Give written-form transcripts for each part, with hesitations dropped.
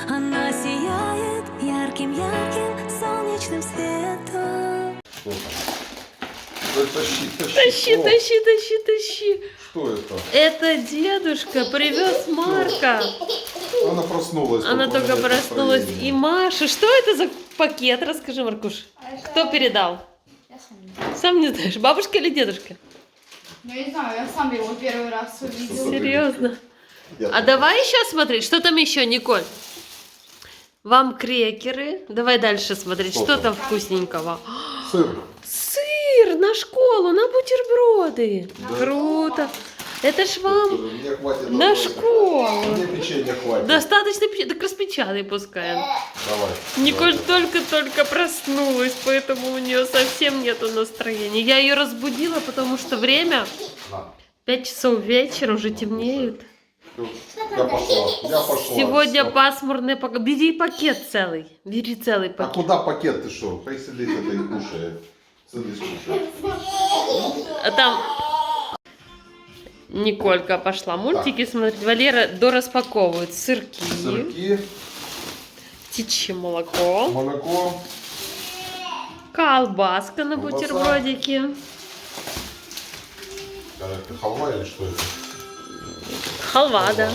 Она сияет ярким-ярким солнечным светом. Тащи, О, тащи, тащи, тащи. что это? Это дедушка привез Марка. Она проснулась. Она только у только меня проснулась. настроение. И Маша, что это за пакет? Расскажи, Маркуш. Кто передал? Я сам не знаю. Сам не знаешь, бабушка или дедушка? Ну, я не знаю, я сам его первый раз увидела. Серьезно? Я А так- давай еще смотреть, что там еще, Николь? Вам крекеры. Давай дальше смотреть, Что что там? там вкусненького. Сыр. Сыр на школу, на бутерброды. Да. Круто. Это ж вам Мне хватит на одной. школу. Мне печенья хватит. Достаточно печенья. Так распечатай пускай. Давай. Николь Давай. только-только проснулась, поэтому у нее совсем нету настроения. Я ее разбудила, потому что время На. 5 часов вечера, уже темнеет. Всё. Я пошла. Я пошла. Сегодня Всё. пасмурный пакет. Бери пакет целый. Бери целый А пакет. куда пакет ты шел? Хай сидит это и кушает. Сидишь, кушает. А там Николька пошла мультики смотреть. Валера дораспаковывает сырки, Сырки, птичье молоко, молоко. колбаска на Колбаса. бутербродике, Это халва или что это? халва, да.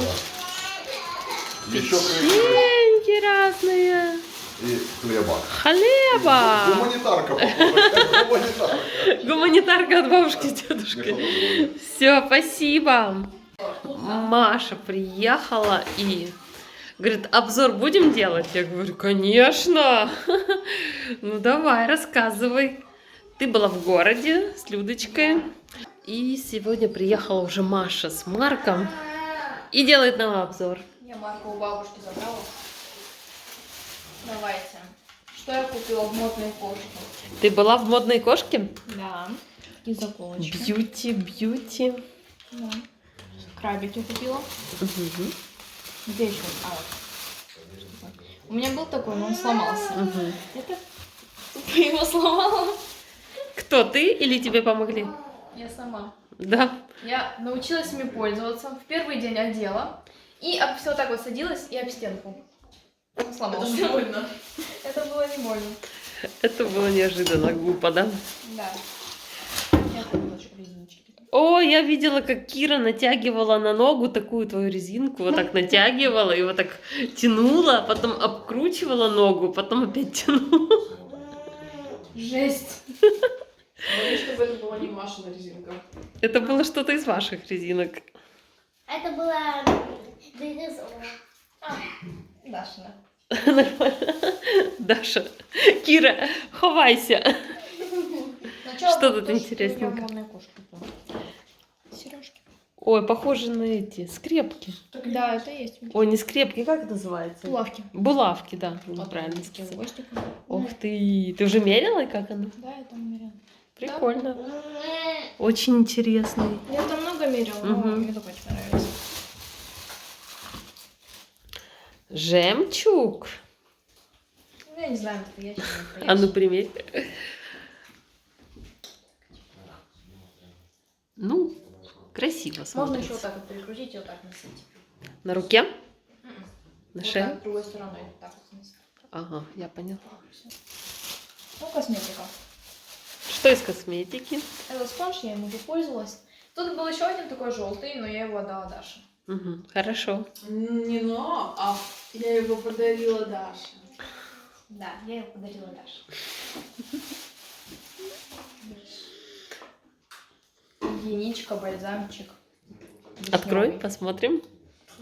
Еще Печеньки разные, и хлеба. хлеба. Гуманитарка, похоже. Гуманитарка. Гуманитарка от бабушки и дедушки. Все, спасибо. Маша приехала и говорит, обзор будем делать? Я говорю, конечно. Ну давай, рассказывай. Ты была в городе с Людочкой. И сегодня приехала уже Маша с Марком и делает нам обзор. Я Марка у бабушки забрала. Давайте. Что я купила в модной кошке? Ты была в модной кошке? Да. И заколочки. Бьюти. Да. Крабики купила. Мгм. Где еще? А, вот. У меня был такой, но он сломался. Мгм. Это тупо его сломала. Кто, ты или тебе помогли? Я сама. Да. Я научилась ими пользоваться. В первый день одела. И все вот так вот садилась и об стенку. Сломался. Это больно. Это было не больно. Это было неожиданно, глупо, да? Да. Я купила резиночки. О, я видела, как Кира натягивала на ногу такую твою резинку, вот так натягивала и вот так тянула, потом обкручивала ногу, потом опять тянула. Жесть. Говори, чтобы это была не Машина резинка. Это было что-то из ваших резинок. Это была динозавр. Дашина. Нормально. Даша, Кира, ховайся. Что тут интересненько? Сережки. Ой, похоже на эти скрепки. Да, это есть. Ой, не скрепки, как это называется? Булавки. Булавки, да, правильно С сказала. хвостиком. Ух ты, ты уже мерила, как оно? Да, я там меряла. Прикольно. Очень интересный. Я там много мерила, но Мгм. мне только очень нравится. Жемчуг. Ну, я не знаю, настоящий, не А ну настоящий. примерь. Ну, красиво Можно смотрится. еще вот так вот перекрутить и вот так носить. На руке? Мгм. На Вот шее? так, другой стороной. Вот так вот носить. Ага, я поняла. Ну, косметика. Что из косметики? Это спонж, я им уже пользовалась. Тут был еще один такой желтый, но я его отдала Даше. Угу, хорошо. Не но, а я его подарила Даше. Да, я его подарила Даше. Гигиеничка, бальзамчик. Открой, Вишнёвый. посмотрим.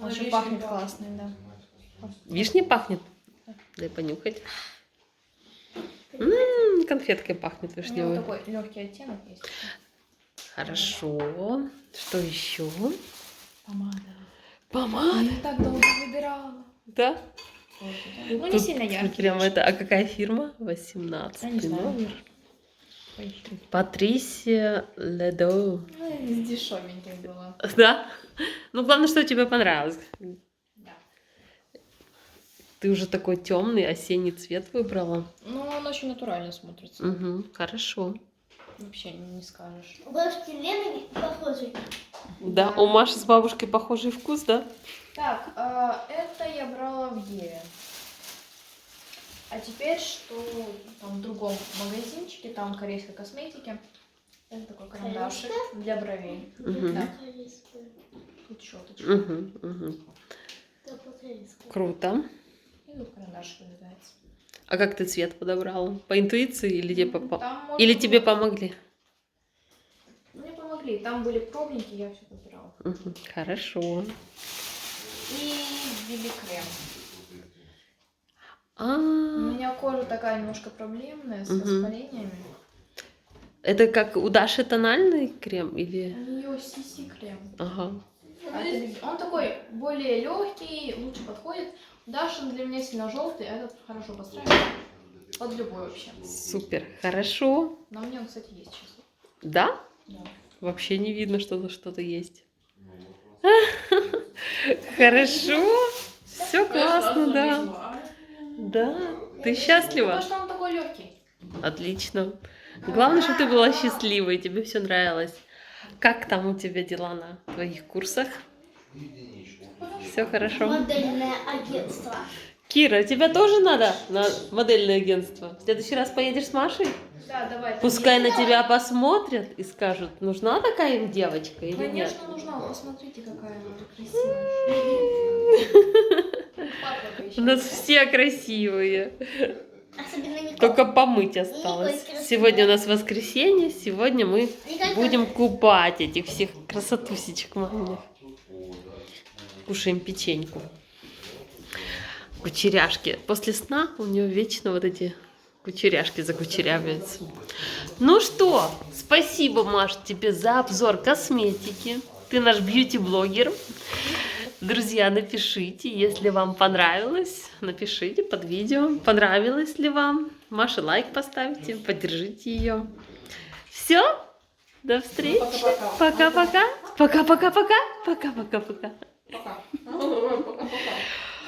Он еще пахнет классно, да. Вишня пахнет? Дай понюхать. Конфеткой пахнет У него вишневой. такой легкий оттенок есть. Хорошо. Что еще? Помада. Помада. Я так долго выбирала. Да? Ну, не Тут сильно яркий. Прям конечно. это. А какая фирма? 18 Я не знаю. номер. Поищу. Патрисия Ледо. Ну, из дешевеньких было. Да? Ну, главное, что тебе понравилось. Да. Ты уже такой темный осенний цвет выбрала. Ну, он очень натурально смотрится. Угу, хорошо. Вообще не скажешь. У бабушки Лены похожий. Да, у Маши с бабушкой похожий вкус, да? Так, это я брала в Еве. теперь, что там в другом магазинчике, там корейской косметики. Это такой карандашик для бровей. Мгм. Да, Корейскую. тут щеточка. Мгм, мгм. Да, по-корейски. Круто. И тут карандашик вырезается. А как ты цвет подобрала? По интуиции или тебе, Там можно или тебе было- помогли? Мне помогли. Там были пробники, я все подбирала. Мгм, хорошо. И BB-крем. А, У меня кожа такая немножко проблемная, с Мгм. воспалениями. это как у Даши тональный крем или? У нее CC-крем. Ага. А это он такой более легкий, лучше подходит. Дашин для меня сильно желтый, а этот хорошо подстраивается. Под любой вообще. Супер, хорошо. На мне он, кстати, есть сейчас. Да? Да. Вообще не видно, что что-то есть. Хорошо. Все классно, да. Да. Ты счастлива? Потому что он такой легкий. Отлично. Главное, чтобы ты была счастливой, тебе все нравилось. Как там у тебя дела на твоих курсах? Все хорошо. Модельное агентство. Кира, тебя тоже надо на модельное агентство? В следующий раз поедешь с Машей? Да, давай. Пускай на тебя посмотрят и скажут, нужна такая им девочка или нет? Конечно, нужна. Посмотрите, какая она красивая. Папа еще. У нас все красивые. Особенно Николь. Только помыть осталось. Сегодня у нас воскресенье, сегодня мы Николь будем купать этих всех красотусечек маминых. Кушаем печеньку. Кучеряшки. После сна у нее вечно вот эти кучеряшки закучерявятся. Ну что, спасибо, Маш, тебе за обзор косметики. Ты наш бьюти-блогер. Друзья, напишите, если вам понравилось. Напишите под видео, понравилось ли вам. Маше лайк поставьте, поддержите ее. Все, до встречи. Пока-пока. Пока-пока-пока. Пока-пока-пока.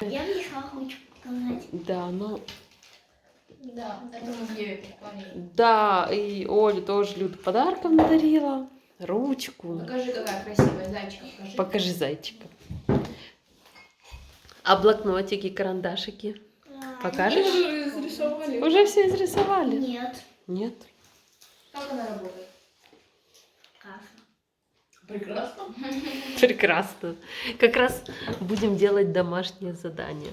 Я внесла хочу показать. Да, ну, Да, это мы ей прикольнее. да, и Оле тоже Люда подарков надарила. Ручку. Покажи, какая красивая зайчика. Покажи. Покажи зайчика. А блокнотики, карандашики? Покажешь? Уже изрисовали. Уже все изрисовали? Нет. Нет. Как она работает? Каша. Прекрасно. Прекрасно. Как раз будем делать домашнее задание.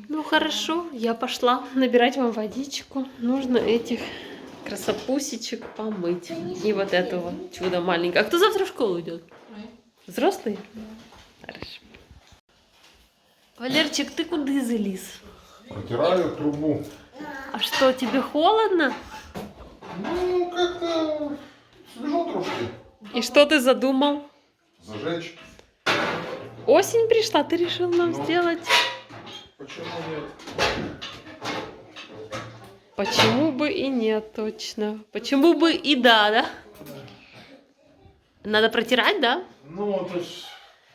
Ну хорошо, я пошла набирать вам водичку. Нужно этих красопусечек помыть. И вот этого чуда маленького. А кто завтра в школу идет? Взрослый? Хорошо. Валерчик, ты куда залез? Протираю трубу. А что, тебе холодно? Ну, как-то свежо трошки. И что ты задумал? Зажечь. Осень пришла, ты решил нам Ну. сделать? Почему нет? Почему бы и нет, точно. Почему бы и да? Надо протирать, да? Ну, это ж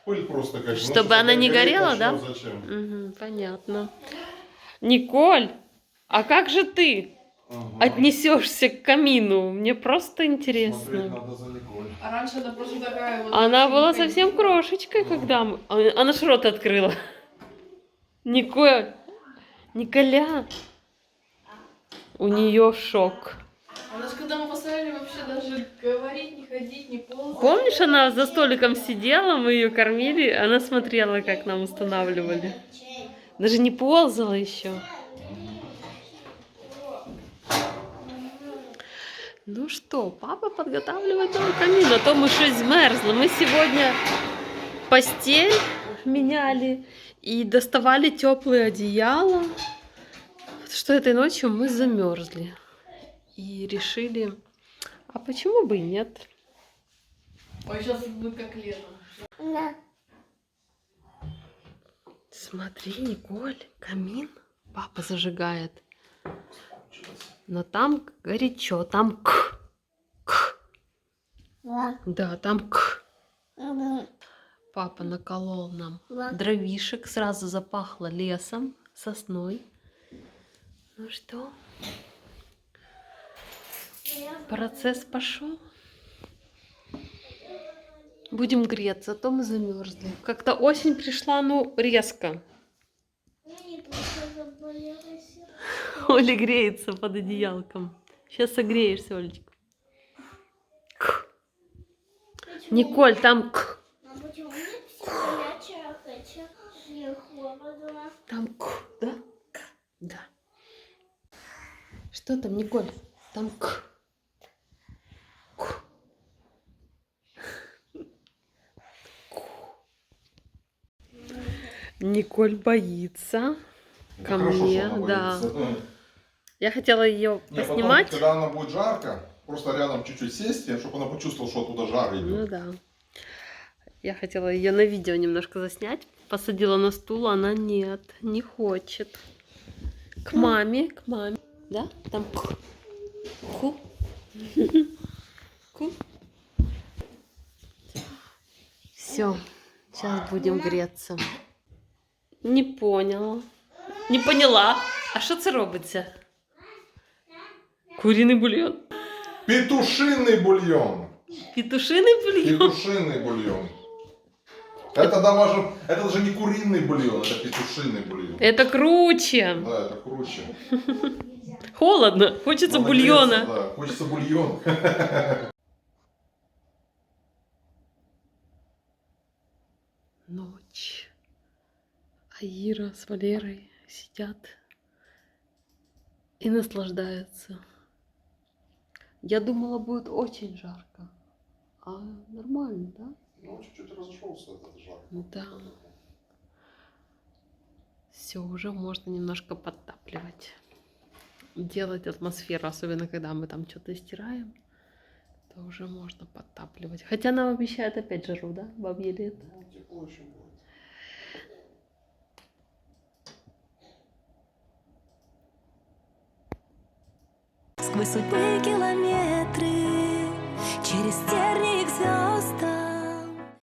пыль просто как бы. Чтобы Ну, она не гореть горела, начнёт, да? Зачем? Угу, понятно. Николь, а как же ты Ага. отнесешься к камину? Мне просто Смотреть интересно. надо за Николь. А раньше она просто такая вот... Она была очень совсем крошечкой, когда мы... Она ж рот открыла. Николь, Николя. У нее шок. Она же когда мы поставили вообще даже говорить, не ходить, не ползать. Помнишь, она за столиком сидела, мы ее кормили, она смотрела, как нам устанавливали. Даже не ползала еще. Ну что, папа подготавливает новый камин, а то мы что змерзли. Мы сегодня постель меняли и доставали теплые одеяла, что этой ночью мы замерзли. И решили, а почему бы и нет? Ой, сейчас будет как летом. Да. Смотри, Николь, камин папа зажигает. Но там горячо, там к. Да, там к. Папа наколол нам дровишек, сразу запахло лесом, сосной. Ну что, процесс пошел. Будем греться, а то мы замерзли. Как-то осень пришла, ну, резко. Я тоже заболелась. Оля греется под одеялком. Сейчас согреешься, Олечка. Николь, там А почему мне все горячее, хотя мне холодно? Там да? Да. Что там, Николь? Там Николь боится ко Это хорошо, мне, что она да. боится. Я хотела ее Не, потом, поснимать. когда она будет жарко, просто рядом чуть-чуть сесть, чтобы она почувствовала, что оттуда жар идет. Ну да. Я хотела ее на видео немножко заснять. Посадила на стул, она нет, не хочет. К маме, к маме. Да? Там ку. Ку. Все, сейчас будем греться. Не поняла. Не поняла. А що це робиться? Куриный бульон. Петушиный бульон. Петушиный бульон. Петушиный бульон. Это даже не куриный бульон, это петушиный бульон. Это круче. Да, это круче. Холодно. Хочется Надо бульона. греться, да, хочется бульон. Ночь. А Ира с Валерой сидят и наслаждаются. Я думала, будет очень жарко. А нормально, да? Ну, чуть-чуть разошелся этот жар. Да. Все, уже можно немножко подтапливать. Делать атмосферу, особенно когда мы там что-то стираем, то уже можно подтапливать. Хотя нам обещают опять жару, да, бабье лето? Ну, тепло еще будет. Сквозь судьбы километры